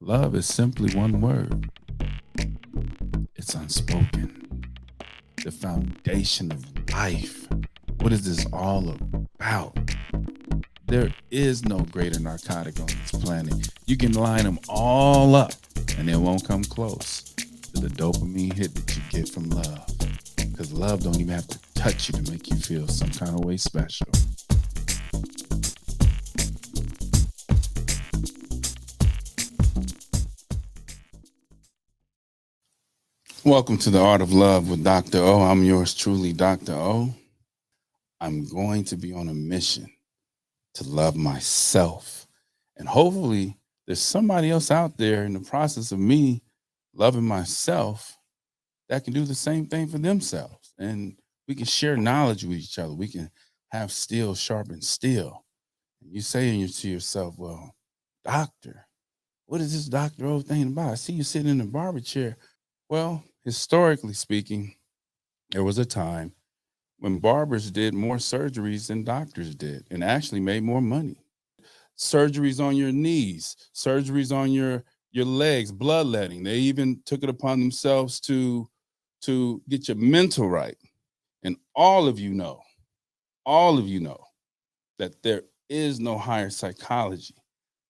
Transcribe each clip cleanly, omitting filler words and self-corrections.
Love is simply one word. It's unspoken. The foundation of life. What is this all about? There is no greater narcotic on this planet. You can line them all up and it won't come close to the dopamine hit that you get from love. Because love don't even have to touch you to make you feel some kind of way special. Welcome to the Art of Love with Dr.O. I'm yours truly, Dr.O. I'm going to be on a mission to love myself. And hopefully, there's somebody else out there in the process of me loving myself that can do the same thing for themselves. And we can share knowledge with each other. We can have steel sharpen steel. And you say to yourself, well, doctor, what is this Dr.O thing about? I see you sitting in the barber chair. Well, historically speaking, there was a time when barbers did more surgeries than doctors did and actually made more money. Surgeries on your knees, surgeries on your legs, bloodletting. They even took it upon themselves to get your mental right. And all of you know that there is no higher psychology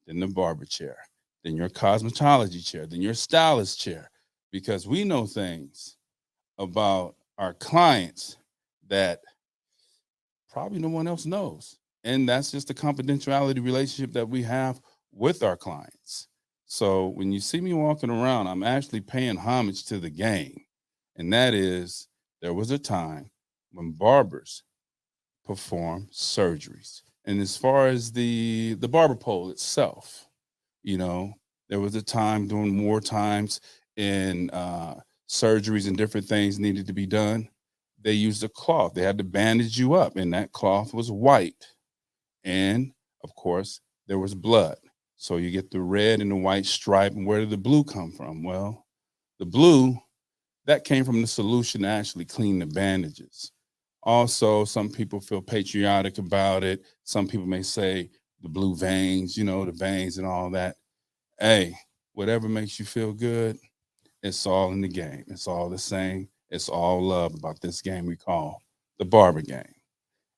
than the barber chair, than your cosmetology chair, than your stylist chair, because we know things about our clients that probably no one else knows. And that's just the confidentiality relationship that we have with our clients. So when you see me walking around, I'm actually paying homage to the game. And that is, there was a time when barbers performed surgeries. And as far as the barber pole itself, you know, there was a time during war times and surgeries and different things needed to be done. They used a cloth. They had to bandage you up, and that cloth was white. And of course, there was blood. So you get the red and the white stripe. And where did the blue come from? Well, the blue, that came from the solution to actually clean the bandages. Also, some people feel patriotic about it. Some people may say the blue veins, the veins and all that. Hey, whatever makes you feel good, it's all in the game. It's all the same. It's all love about this game we call the barber game.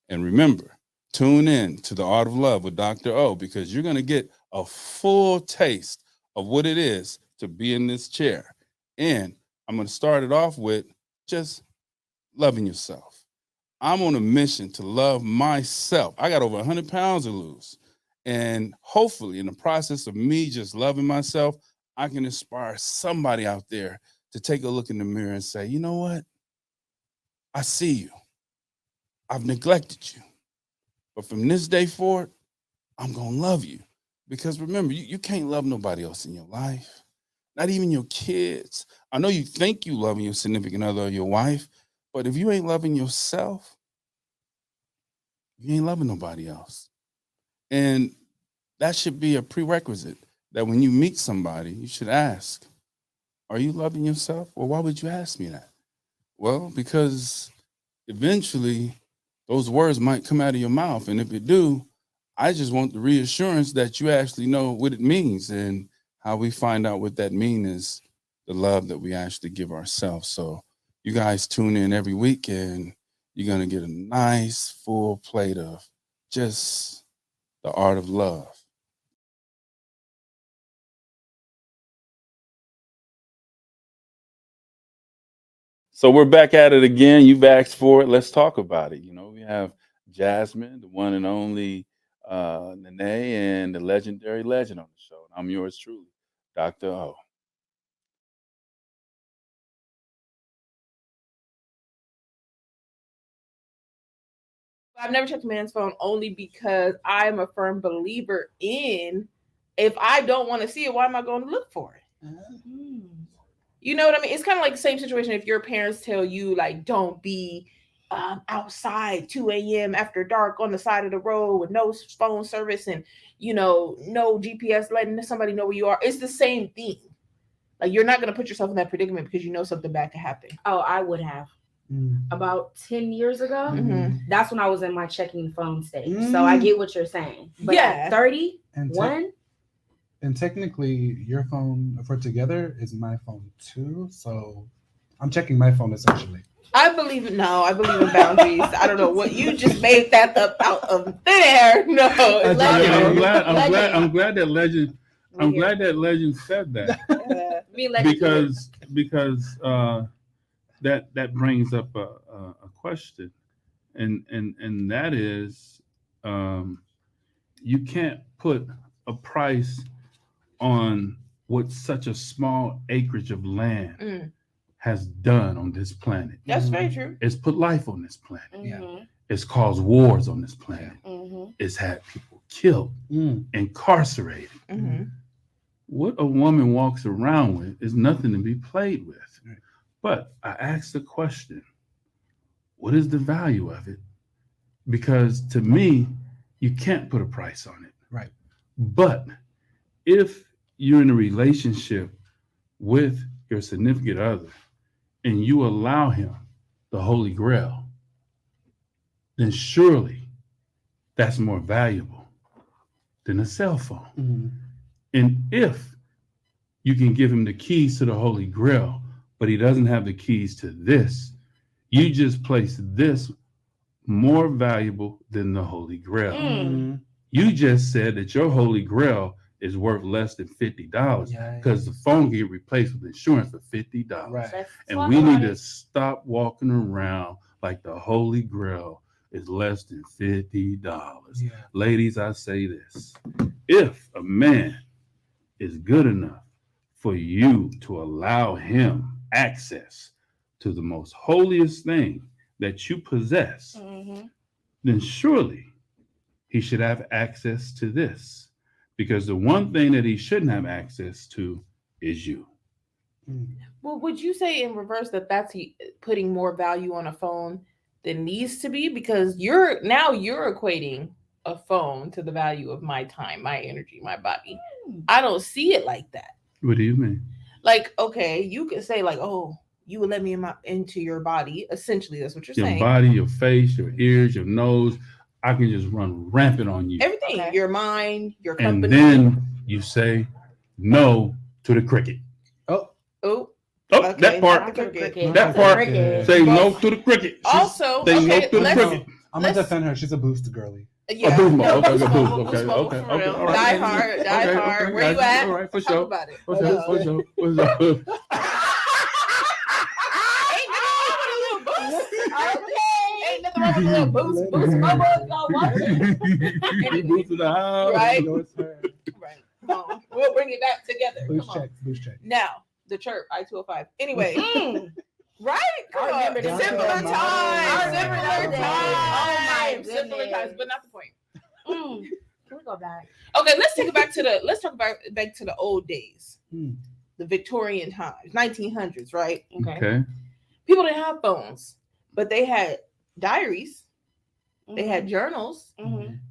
And remember, tune in to the Art of Love with Dr. O because you're going to get a full taste of what it is to be in this chair. And I'm going to start it off with just loving yourself. I'm on a mission to love myself. I got over 100 pounds to lose. And hopefully, in the process of me just loving myself, I can inspire somebody out there to take a look in the mirror and say, you know what? I see you. I've neglected you. But from this day forward, I'm going to love you. Because remember, you can't love nobody else in your life, not even your kids. I know you think you loving your significant other or your wife, but if you ain't loving yourself, you ain't loving nobody else. And that should be a prerequisite that when you meet somebody, you should ask, are you loving yourself? Well, why would you ask me that? Well, because eventually those words might come out of your mouth. And if it do, I just want the reassurance that you actually know what it means. And how we find out what that means is the love that we actually give ourselves. So you guys tune in every week and you're going to get a nice full plate of just the art of love. So we're back at it again. You've asked for it. Let's talk about it. We have Jasmine, the one and only Nene, and the legendary legend on the show. And I'm yours truly, Dr. O. I've never checked a man's phone only because I'm a firm believer in if I don't want to see it, why am I going to look for it? Mm. You know what I mean? It's kind of like the same situation if your parents tell you, like, don't be outside 2 a.m. after dark on the side of the road with no phone service and, no GPS letting somebody know where you are. It's the same thing. Like, you're not going to put yourself in that predicament because you know something bad could happen. Oh, I would have. About 10 years ago, that's when I was in my checking phone stage. So I get what you're saying. But Yeah. at 31, And technically, your phone for together is my phone too. So I'm checking my phone essentially. I believe in boundaries. I don't know what you just made that up out of thin air. No, it's I'm Legend. glad that legend. I'm glad that legend said that because that brings up a question, and that is, you can't put a price on what such a small acreage of land has done on this planet. That's very true. It's put life on this planet. Yeah. It's caused wars on this planet. It's had people killed, incarcerated. What a woman walks around with is nothing to be played with. Right. But I asked the question, what is the value of it? Because to me, you can't put a price on it. Right. But if you're in a relationship with your significant other and you allow him the Holy Grail, then surely that's more valuable than a cell phone. And if you can give him the keys to the Holy Grail, but he doesn't have the keys to this, you just place this more valuable than the Holy Grail. You just said that your Holy Grail is worth less than $50 because the phone get replaced with insurance for $50. Right. And we need to stop walking around like the Holy Grail is less than $50. Yeah. Ladies, I say this. If a man is good enough for you to allow him access to the most holiest thing that you possess, then surely he should have access to this. Because the one thing that he shouldn't have access to is you. Well, would you say in reverse that that's putting more value on a phone than needs to be? Because you're equating a phone to the value of my time, my energy, my body. I don't see it like that. What do you mean? Like, okay, you could say like, oh, you would let me into your body. Essentially, that's what you're saying. Your body, your face, your ears, your nose. I can just run rampant on you. Everything. Okay. Your mind, your company. And then you say no to the cricket. Okay, that part. That part. Say no to the cricket. Also, say no to the cricket. I'm gonna defend her. She's a boost girly. Yeah. A boost mode. No, Okay. All right. Die hard. Where you at? All right, for Talk sure. about it. For sure. Ain't nothing wrong with a little boost. Boost my boys, y'all watching. Boost to the house. Right. We'll bring it back together. Boost check. Now, the chirp, I-205. Anyway. Right? I remember this. Simpler times. Simpler times, but not the point. Can we go back? Okay, let's talk about back to the old days. The Victorian times, 1900s, right? Okay. People didn't have phones, but they had diaries. They had journals.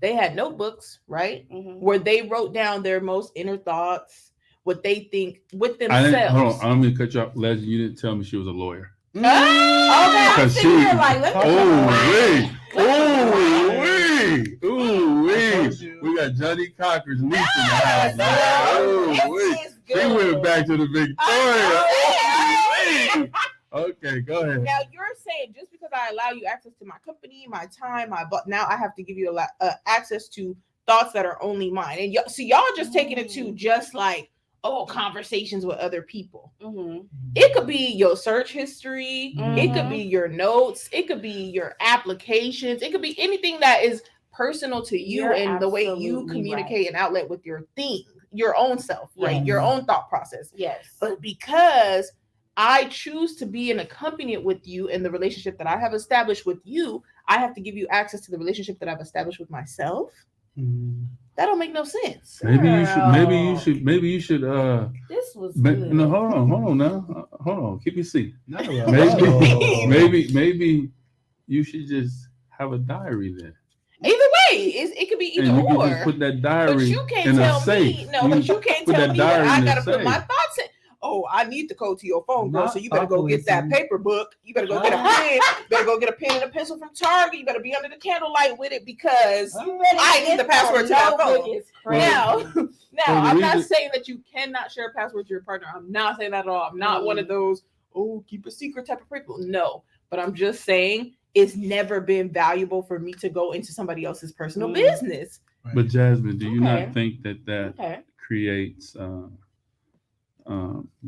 They had notebooks, right? Where they wrote down their most inner thoughts, what they think with themselves. Hold on, I'm gonna cut you off. Legend, you didn't tell me she was a lawyer. Okay, I'm sitting here like, let me we got Johnny Cocker's niece in the house. She went back to the Victoria. Okay, go ahead. Now you're saying just because I allow you access to my company, my time, now I have to give you access to thoughts that are only mine. And y'all just taking it to just like, conversations with other people. It could be your search history. It could be your notes. It could be your applications. It could be anything that is personal to you and the way you communicate and outlet with your own self, right? Your own thought process. Yes. But because I choose to be in a company with you in the relationship that I have established with you, I have to give you access to the relationship that I've established with myself. That don't make no sense. Maybe you should. This was good. No, hold on now. Hold on. Keep your seat. Maybe you should just have a diary then. Either way, it could be either and you or. Can just put that diary but you can't in tell a safe. Me. No, but you can't tell me that I gotta put my safe. thoughts in. Oh, I need to code to your phone, girl. So you better go get that paper book. You better go get a pen. You better go get a pen and a pencil from Target. You better be under the candlelight with it because I need the password to that phone. Now, now. the I'm not reason- saying that you cannot share a password with your partner. I'm not saying that at all. I'm not one of those, keep a secret type of people. No. But I'm just saying it's never been valuable for me to go into somebody else's personal business. But Jasmine, do you Okay. not think that creates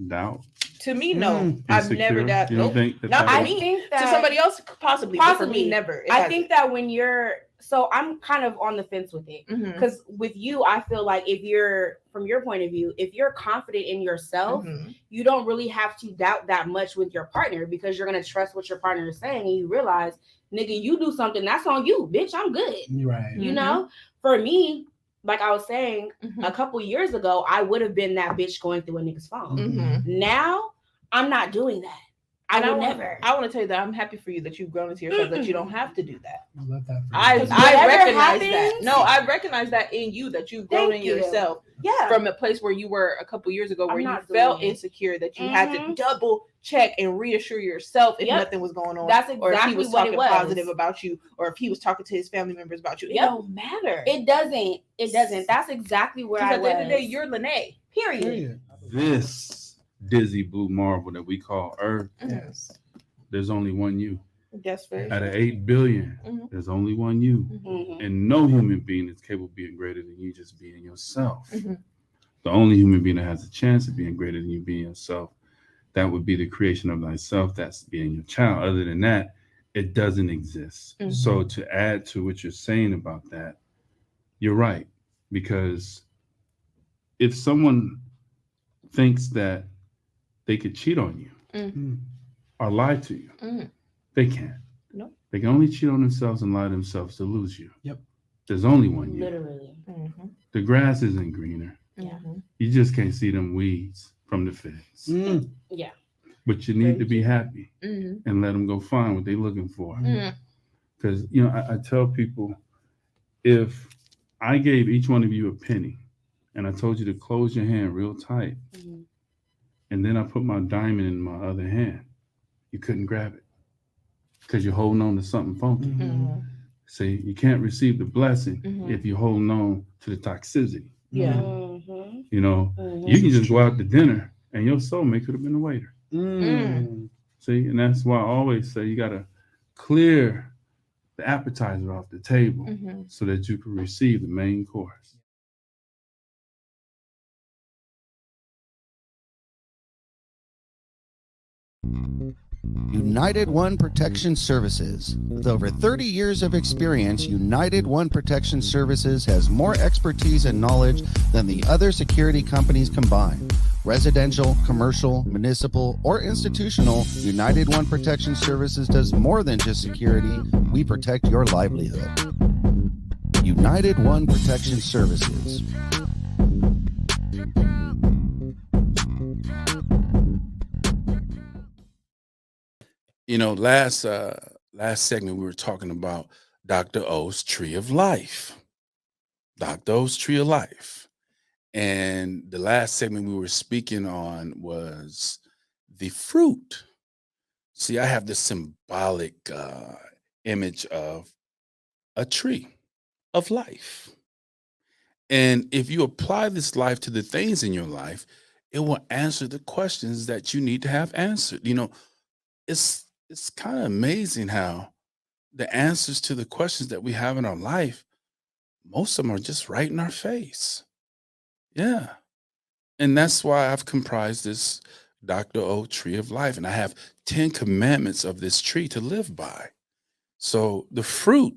doubt? To me, no. I've never Insecure? that. You don't Nope. think that Not that for I would- me. think that To somebody else, possibly. But for me, Possibly. never. It I hasn't. think that when you're, so I'm kind of on the fence with it. Mhm. Because with you, I feel like if you're, from your point of view, if you're confident in yourself, Mhm. you don't really have to doubt that much with your partner because you're going to trust what your partner is saying. And you realize, nigga, you do something, that's on you, bitch. I'm good. Right. You know, for me, like I was saying, Mhm. a couple years ago, I would have been that bitch going through a nigga's phone. Mhm. Now, I'm not doing that. I will never. I want to tell you that I'm happy for you that you've grown into yourself, that you don't have to do that. I love that. For I you. Whatever recognize that. happens- No, I recognize that in you, that you've grown Thank in you. yourself Yeah. from a place where you were a couple years ago, I'm where you not felt doing it. insecure, that you had to Mhm. double check and reassure yourself if Yep. nothing was going on. That's or if he exactly was what talking it was. positive about you, or if he was talking to his family members about you. It Yep. don't matter. It doesn't. It doesn't. That's exactly where Because I at was. the end of the day, you're Lene. period. Period. This dizzy blue marble that we call Earth, Yes. there's only one you. That's very Out of true. 8 billion, Mhm. there's only one you. Mhm. And no human being is capable of being greater than you just being yourself. Mhm. The only human being that has a chance of being greater than you being yourself, that would be the creation of thyself, that's being your child. Other than that, it doesn't exist. Mhm. So to add to what you're saying about that, you're right. Because if someone thinks that they could cheat on you Mm. or lie to you, Mhm. they can't. Nope. They can only cheat on themselves and lie to themselves to lose you. Yep. There's only one you. Literally. Mhm. The grass isn't greener. Yeah. Mhm. You just can't see them weeds from the fence. Mm. Yeah. But you need to be happy Mhm. and let them go find what they're looking for. Mhm. Because, I tell people, if I gave each one of you a penny and I told you to close your hand real tight, Mhm. and then I put my diamond in my other hand, you couldn't grab it because you're holding on to something funky. Mhm. See, you can't receive the blessing Mhm. if you're holding on to the toxicity. Yeah. Mhm. You can just go out to dinner and your soulmate could have been a waiter. Mm. See, and that's why I always say you got to clear the appetizer off the table Mhm. so that you can receive the main course. United One Protection Services. With over 30 years of experience, United One Protection Services has more expertise and knowledge than the other security companies combined. Residential, commercial, municipal, or institutional, United One Protection Services does more than just security. We protect your livelihood. United One Protection Services. Last segment we were talking about Dr.O's Tree of Life. Dr.O's Tree of Life. And the last segment we were speaking on was the fruit. See, I have this symbolic image of a tree of life. And if you apply this life to the things in your life, it will answer the questions that you need to have answered. It's kind of amazing how the answers to the questions that we have in our life, most of them are just right in our face. Yeah. And that's why I've comprised this Dr.O Tree of Life. And I have 10 commandments of this tree to live by. So the fruit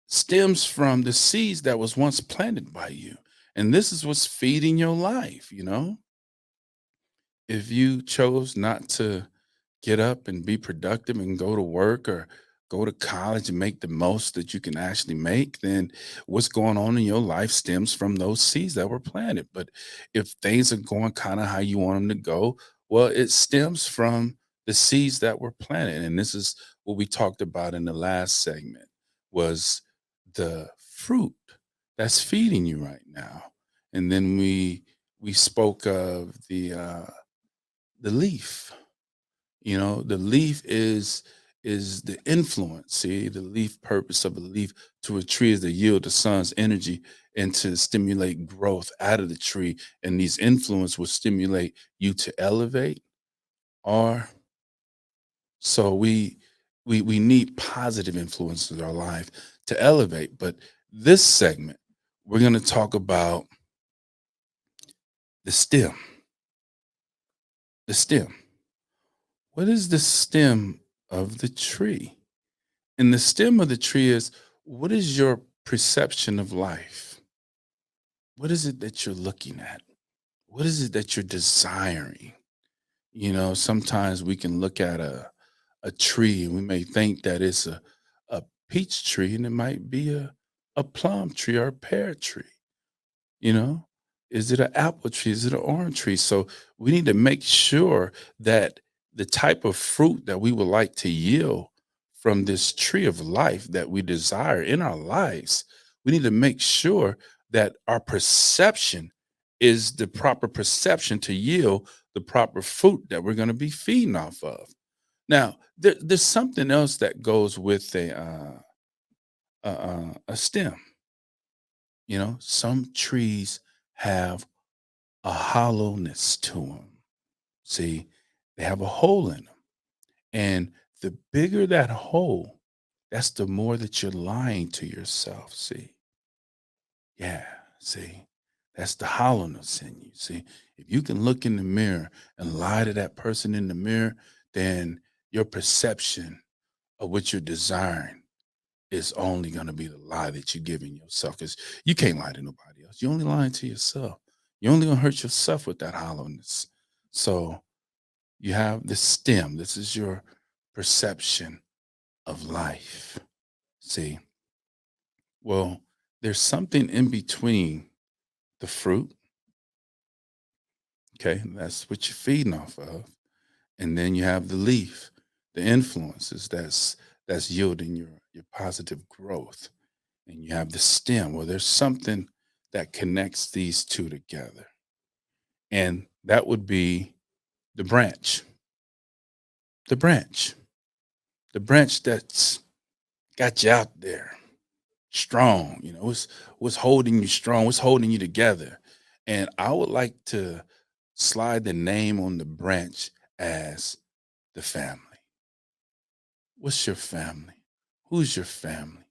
stems from the seeds that was once planted by you. And this is what's feeding your life, If you chose not to get up and be productive and go to work or go to college and make the most that you can actually make, then what's going on in your life stems from those seeds that were planted. But if things are going kind of how you want them to go, well, it stems from the seeds that were planted. And this is what we talked about in the last segment, was the fruit that's feeding you right now. And then we spoke of the leaf. The leaf is is the influence. See, the leaf purpose of a leaf to a tree is to yield the sun's energy and to stimulate growth out of the tree. And these influence will stimulate you to elevate or so we need positive influences in our life to elevate. But this segment, we're going to talk about the stem. The stem. What is the stem of the tree? And the stem of the tree is, what is your perception of life? What is it that you're looking at? What is it that you're desiring? You know, sometimes we can look at a tree and we may think that it's a peach tree, and it might be a plum tree or a pear tree. You know, is it an apple tree? Is it an orange tree? So we need to make sure that the type of fruit that we would like to yield from this tree of life that we desire in our lives, we need to make sure that our perception is the proper perception to yield the proper fruit that we're going to be feeding off of. Now, there's something else that goes with a stem. You know, some trees have a hollowness to them. See, they have a hole in them. And the bigger that hole, that's the more that you're lying to yourself. See, yeah, see, that's the hollowness in you. See, if you can look in the mirror and lie to that person in the mirror, then your perception of what you're desiring is only going to be the lie that you're giving yourself, because you can't lie to nobody else. You're only lying to yourself. You're only going to hurt yourself with that hollowness. So you have the stem. This is your perception of life. See, well, there's something in between the fruit. Okay, that's what you're feeding off of. And then you have the leaf, the influences that's yielding your positive growth. And you have the stem. Well, there's something that connects these two together. And that would be the branch. The branch. The branch that's got you out there strong, you know, what's holding you strong, what's holding you together. And I would like to slide the name on the branch as the family. What's your family? Who's your family?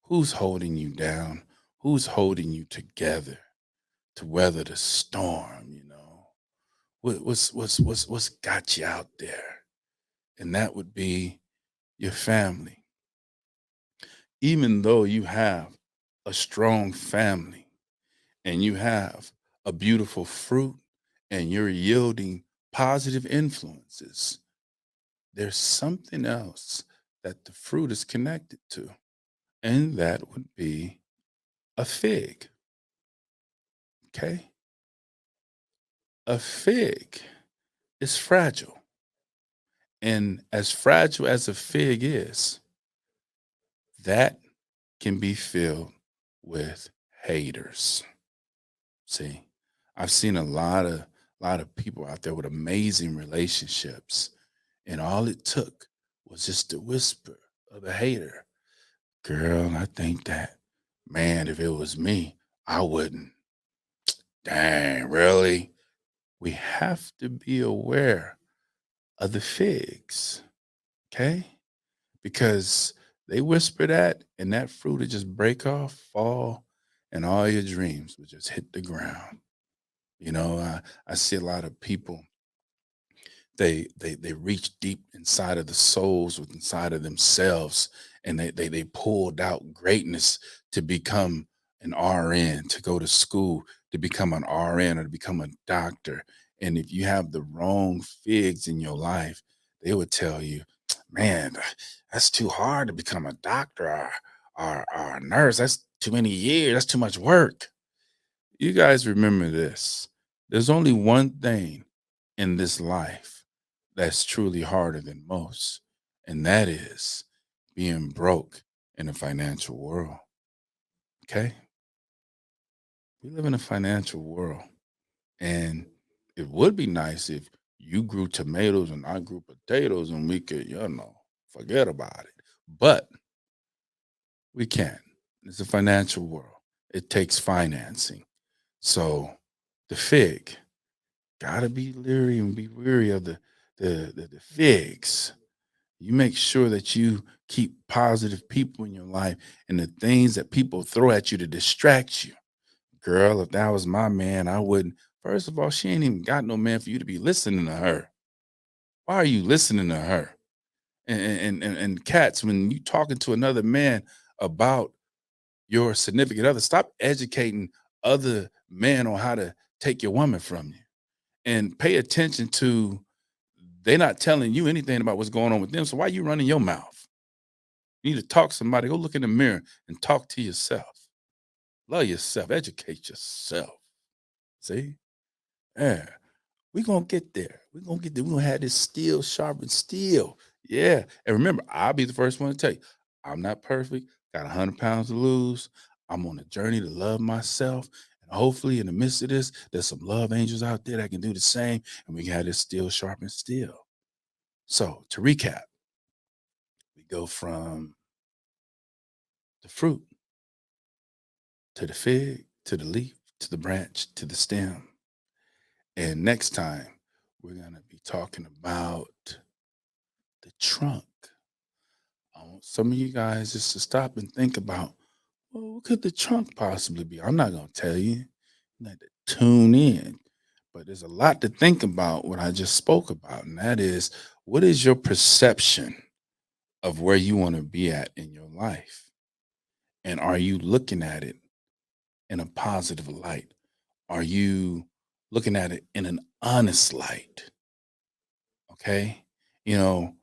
Who's holding you down? Who's holding you together to weather the storm? You know, what's got you out there? And that would be your family. Even though you have a strong family and you have a beautiful fruit and you're yielding positive influences, there's something else that the fruit is connected to, and that would be a fig. Okay? A fig is fragile. And as fragile as a fig is, that can be filled with haters. See, I've seen a lot of people out there with amazing relationships, and all it took was just a whisper of a hater. Girl, I think that, man, if it was me, I wouldn't. Dang, really? We have to be aware of the figs, okay? Because they whisper that, and that fruit would just break off, fall, and all your dreams would just hit the ground. You know, I see a lot of people, they reach deep inside of the souls with inside of themselves, and they pulled out greatness to become an RN, to go to school to become an RN or to become a doctor. And if you have the wrong figs in your life, they would tell you, man, that's too hard to become a doctor or a nurse. That's too many years, that's too much work. You guys remember this. There's only one thing in this life that's truly harder than most, and that is being broke in a financial world. Okay? We live in a financial world, and it would be nice if you grew tomatoes and I grew potatoes and we could, you know, Forget about it. But we can. It's a financial world. It takes financing. So the fig, gotta be leery and be weary of the figs. You make sure that you keep positive people in your life and the things that people throw at you to distract you. Girl, if that was my man, I wouldn't. First of all, she ain't even got no man for you to be listening to her. Why are you listening to her? And cats, when you talking to another man about your significant other, stop educating other men on how to take your woman from you. And pay attention to they're not telling you anything about what's going on with them. So why you running your mouth? You need to talk to somebody. Go look in the mirror and talk to yourself. Love yourself. Educate yourself. See? Yeah. We're gonna get there. We're gonna get there. We're gonna have this steel sharpened steel. Yeah. And remember, I'll be the first one to tell you, I'm not perfect. Got 100 pounds to lose. I'm on a journey to love myself. And hopefully, in the midst of this, there's some love angels out there that can do the same. And we can have this steel sharpened steel. So to recap, we go from the fruit to the fig, to the leaf, to the branch, to the stem. And next time, we're going to be talking about the trunk. I want some of you guys just to stop and think about, well, what could the trunk possibly be? I'm not going to tell you. You have to tune in. But there's a lot to think about what I just spoke about. And that is, what is your perception of where you want to be at in your life? And are you looking at it in a positive light? Are you looking at it in an honest light? Okay. You know,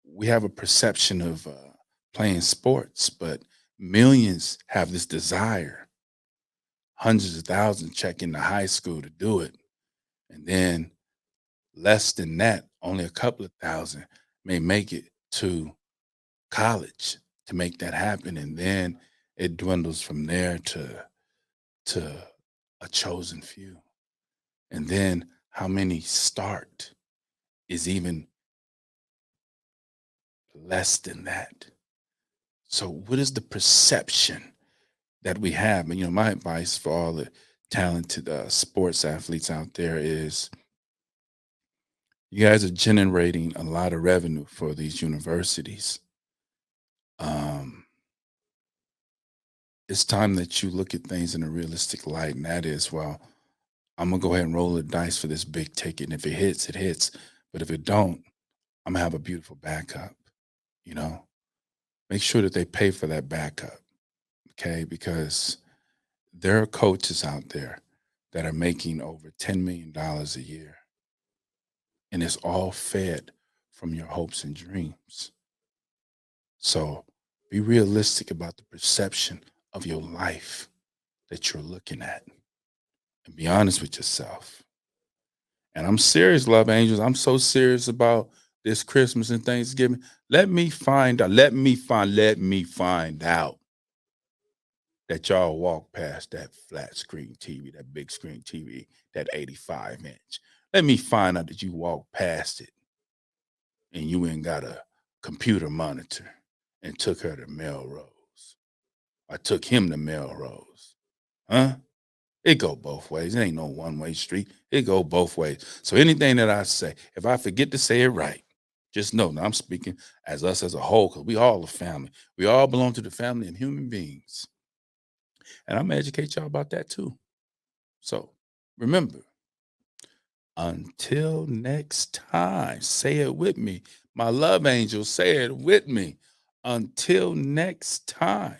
we have a perception of playing sports, but millions have this desire. Hundreds of thousands check into high school to do it. And then less than that, only a couple of thousand may make it to college to make that happen. And then it dwindles from there to a chosen few. And then how many start is even less than that. So what is the perception that we have? And, my advice for all the talented sports athletes out there is you guys are generating a lot of revenue for these universities. It's time that you look at things in a realistic light. And that is, well, I'm going to go ahead and roll the dice for this big ticket. And if it hits, it hits. But if it don't, I'm going to have a beautiful backup, Make sure that they pay for that backup, okay? Because there are coaches out there that are making over $10 million a year. And it's all fed from your hopes and dreams. So be realistic about the perception of your life that you're looking at. And be honest with yourself. And I'm serious, love angels. I'm so serious about this Christmas and Thanksgiving. Let me find out that y'all walk past that flat screen TV, that big screen TV, that 85-inch. Let me find out that you walk past it and you ain't got a computer monitor and took her to Melrose. I took him to Melrose. Huh? It go both ways. It ain't no one-way street. It go both ways. So anything that I say, if I forget to say it right, just know that I'm speaking as us as a whole, because we all a family. We all belong to the family of human beings. And I'm going to educate y'all about that too. So remember, until next time, say it with me. My love angels, say it with me. Until next time,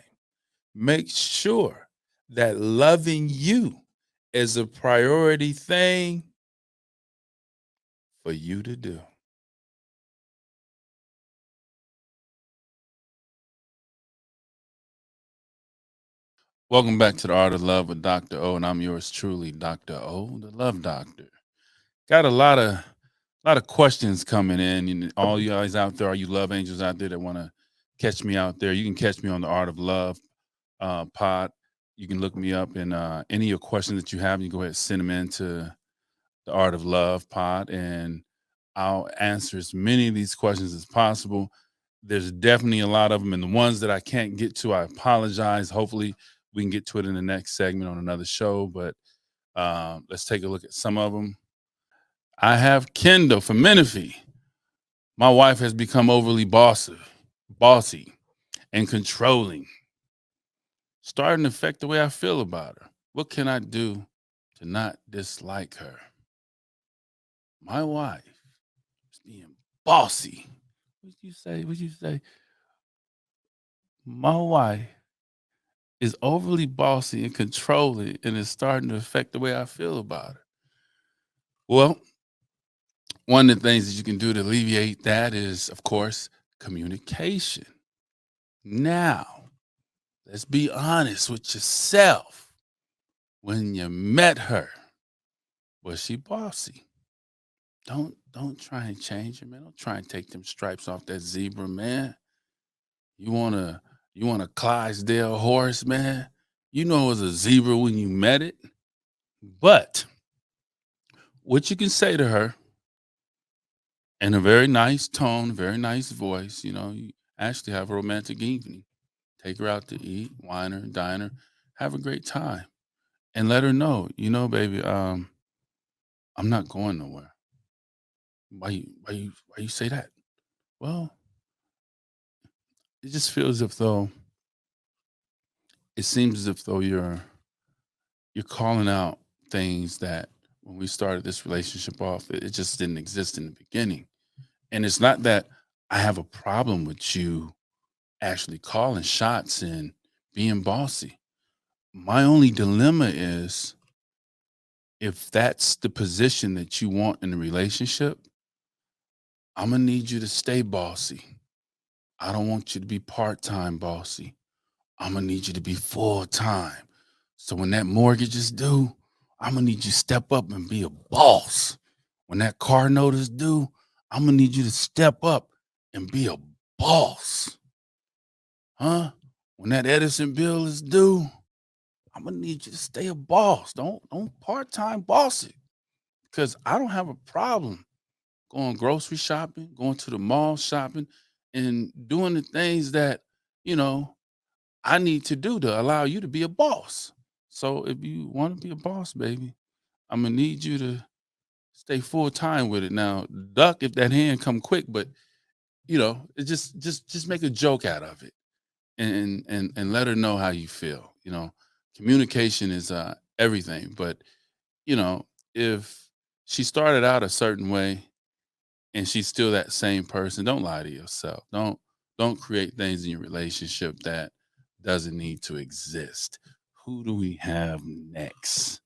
make sure that loving you is a priority thing for you to do. Welcome back to the Art of Love with Dr. O, and I'm yours truly, Dr. O, the Love Doctor. Got a lot of questions coming in. And all you guys out there, all you love angels out there that want to catch me out there, you can catch me on the Art of Love pod. You can look me up, and any of your questions that you have, you go ahead and send them into the Art of Love pod, and I'll answer as many of these questions as possible. There's definitely a lot of them, and the ones that I can't get to, I apologize. Hopefully, we can get to it in the next segment on another show. But let's take a look at some of them. I have Kendall from Menifee. My wife has become overly bossy, and controlling, starting to affect the way I feel about her. What can I do to not dislike her? My wife is being bossy. What you say? What you say? My wife is overly bossy and controlling, and it's starting to affect the way I feel about her. Well, one of the things that you can do to alleviate that is, of course, communication. Now, let's be honest with yourself. When you met her, was she bossy? Don't try and change her, man. Don't try and take them stripes off that zebra, man. You want a Clydesdale horse, man. You know it was a zebra when you met it. But what you can say to her in a very nice tone, very nice voice, you actually have a romantic evening. Take her out to eat, wine her, dine her, have a great time. And let her know, baby, I'm not going nowhere. Why you say that? Well, it just feels as though it seems as if though you're calling out things that when we started this relationship off, it just didn't exist in the beginning. And it's not that I have a problem with you actually calling shots and being bossy. My only dilemma is if that's the position that you want in a relationship, I'm gonna need you to stay bossy. I don't want you to be part-time bossy. I'm gonna need you to be full-time. So when that mortgage is due, I'm gonna need you to step up and be a boss. When that car note is due, I'm gonna need you to step up and be a boss. Huh? When that Edison bill is due, I'm gonna need you to stay a boss. Don't part-time boss it. Because I don't have a problem going grocery shopping, going to the mall shopping, and doing the things that, you know, I need to do to allow you to be a boss. So if you want to be a boss, baby, I'm gonna need you to stay full time with it. Now, duck if that hand come quick, but it just make a joke out of it and let her know how you feel. Communication is everything. But if she started out a certain way and she's still that same person, don't lie to yourself. Don't create things in your relationship that doesn't need to exist. Who do we have next?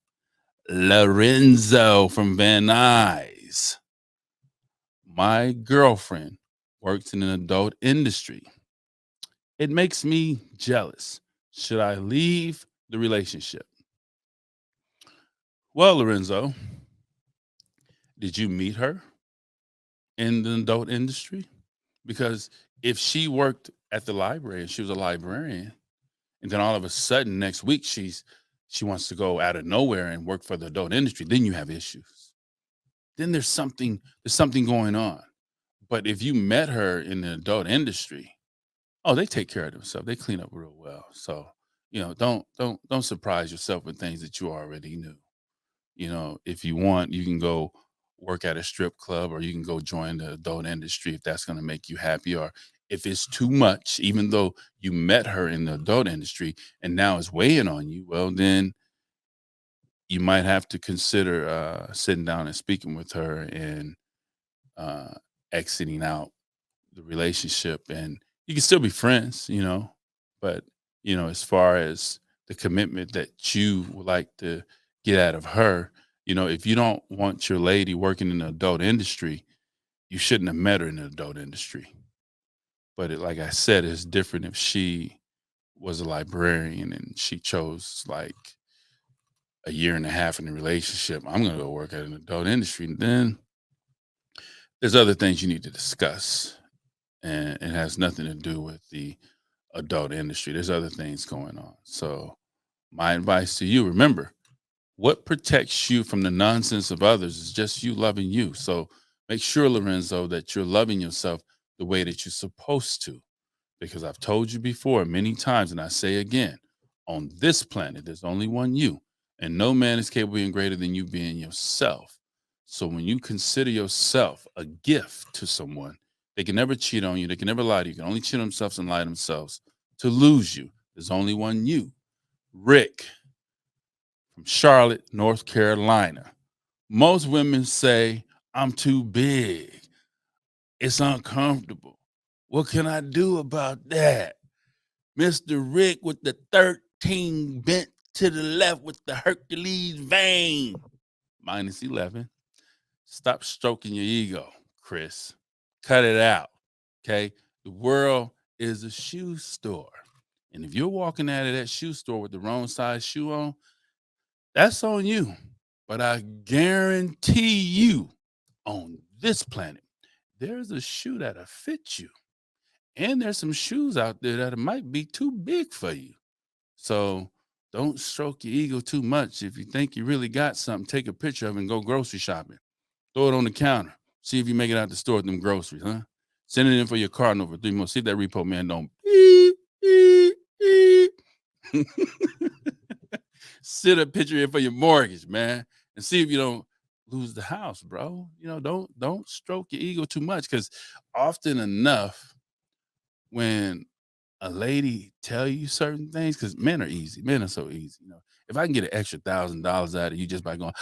Lorenzo from Van Nuys. My girlfriend works in an adult industry. It makes me jealous. Should I leave the relationship? Well, Lorenzo, did you meet her in the adult industry? Because if she worked at the library and she was a librarian, and then all of a sudden next week she wants to go out of nowhere and work for the adult industry, then you have issues. Then there's something going on. But if you met her in the adult industry, oh, they take care of themselves. They clean up real well. So, don't surprise yourself with things that you already knew. If you want, you can go work at a strip club or you can go join the adult industry if that's going to make you happy. Or if it's too much, even though you met her in the adult industry and now it's weighing on you, well, then you might have to consider sitting down and speaking with her and exiting out the relationship. And you can still be friends, but, as far as the commitment that you would like to get out of her, if you don't want your lady working in the adult industry, you shouldn't have met her in the adult industry. But like I said, it's different if she was a librarian and she chose like a year and a half in the relationship. I'm going to go work at an adult industry. And then there's other things you need to discuss. And it has nothing to do with the adult industry. There's other things going on. So my advice to you, remember, what protects you from the nonsense of others is just you loving you. So make sure, Lorenzo, that you're loving yourself the way that you're supposed to. Because I've told you before many times, and I say again, on this planet, there's only one you, and no man is capable of being greater than you being yourself. So when you consider yourself a gift to someone, they can never cheat on you. They can never lie to you. They can only cheat on themselves and lie to themselves to lose you. There's only one you. Rick from Charlotte, North Carolina. Most women say, I'm too big. It's uncomfortable. What can I do about that? Mr. Rick with the 13 bent to the left with the Hercules vein. Minus 11. Stop stroking your ego, Chris. Cut it out. Okay? The world is a shoe store. And if you're walking out of that shoe store with the wrong size shoe on, that's on you. But I guarantee you, on this planet, there's a shoe that'll fit you. And there's some shoes out there that might be too big for you. So don't stroke your ego too much. If you think you really got something, take a picture of it and go grocery shopping. Throw it on the counter. See if you make it out the store with them groceries, huh? Send it in for your car over 3 months. See if that repo man don't beep, beep, beep. Send a picture in for your mortgage, man, and see if you don't lose the house, bro. You know, don't stroke your ego too much, because often enough, when a lady tell you certain things, because men are easy. Men are so easy. You know, if I can get an extra $1,000 out of you just by going,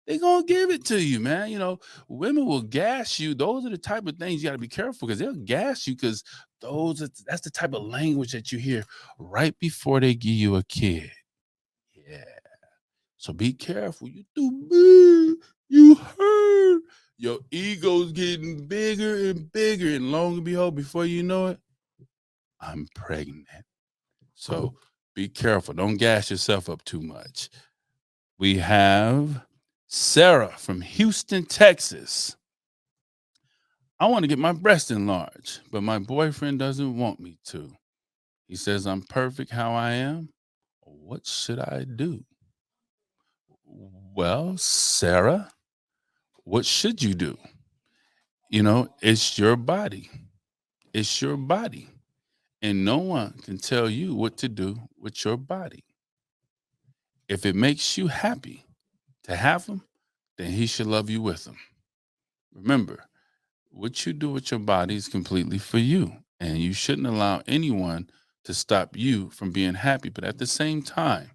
they're gonna give it to you, man. You know, women will gas you. Those are the type of things you gotta be careful, because they'll gas you, because that's the type of language that you hear right before they give you a kid. Yeah. So be careful. You too big. You hurt. Your ego's getting bigger and bigger. And long and behold, before you know it, I'm pregnant. So be careful. Don't gas yourself up too much. We have Sarah from Houston, Texas. I want to get my breast enlarged, but my boyfriend doesn't want me to. He says I'm perfect how I am. What should I do? Well, Sarah, what should you do? You know, it's your body. It's your body. And no one can tell you what to do with your body. If it makes you happy to have them, then he should love you with them. Remember, what you do with your body is completely for you. And you shouldn't allow anyone to stop you from being happy. But at the same time,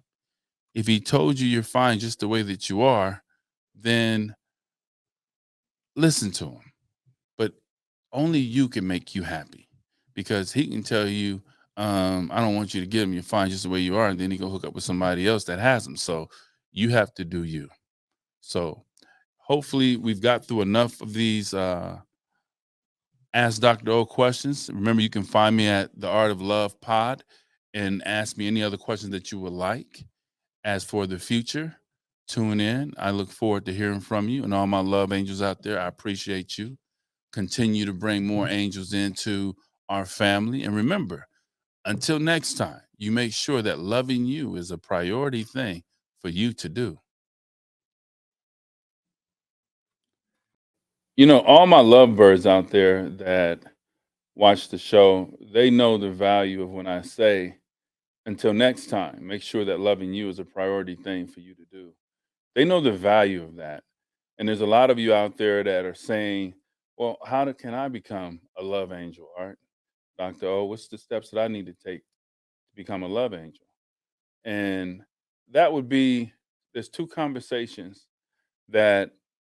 if he told you you're fine just the way that you are, then listen to him. But only you can make you happy, because he can tell you, I don't want you to get him. You're fine just the way you are. And then he go hook up with somebody else that has them. So you have to do you. So hopefully we've got through enough of these Ask Dr. O questions. Remember, you can find me at the Art of Love Pod and ask me any other questions that you would like. As for the future, tune in. I look forward to hearing from you, and all my love angels out there. I appreciate you. Continue to bring more angels into our family. And remember, until next time, you make sure that loving you is a priority thing for you to do. You know, all my lovebirds out there that watch the show, they know the value of when I say, until next time, make sure that loving you is a priority thing for you to do. They know the value of that. And there's a lot of you out there that are saying, well, can I become a love angel, Art? Dr. O, what's the steps that I need to take to become a love angel? And that would be, there's two conversations that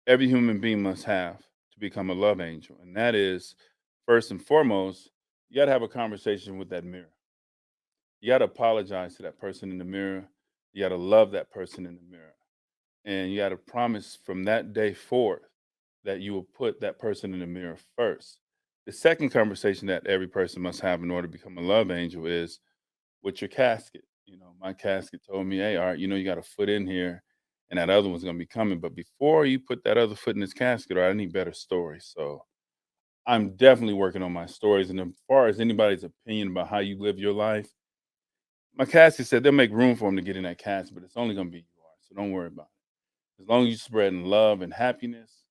every human being must have to become a love angel. And that is, first and foremost, you got to have a conversation with that mirror. You got to apologize to that person in the mirror. You got to love that person in the mirror. And you got to promise from that day forth that you will put that person in the mirror first. The second conversation that every person must have in order to become a love angel is with your casket. You know, my casket told me, hey, Art, you know, you got a foot in here and that other one's going to be coming. But before you put that other foot in this casket, Art, I need better stories. So I'm definitely working on my stories. And as far as anybody's opinion about how you live your life, my casket said they'll make room for him to get in that casket, but it's only going to be yours. So don't worry about it. As long as you're spreading love and happiness,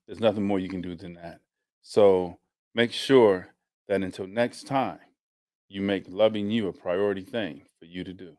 There's nothing more you can do than that. So make sure that until next time, you make loving you a priority thing for you to do.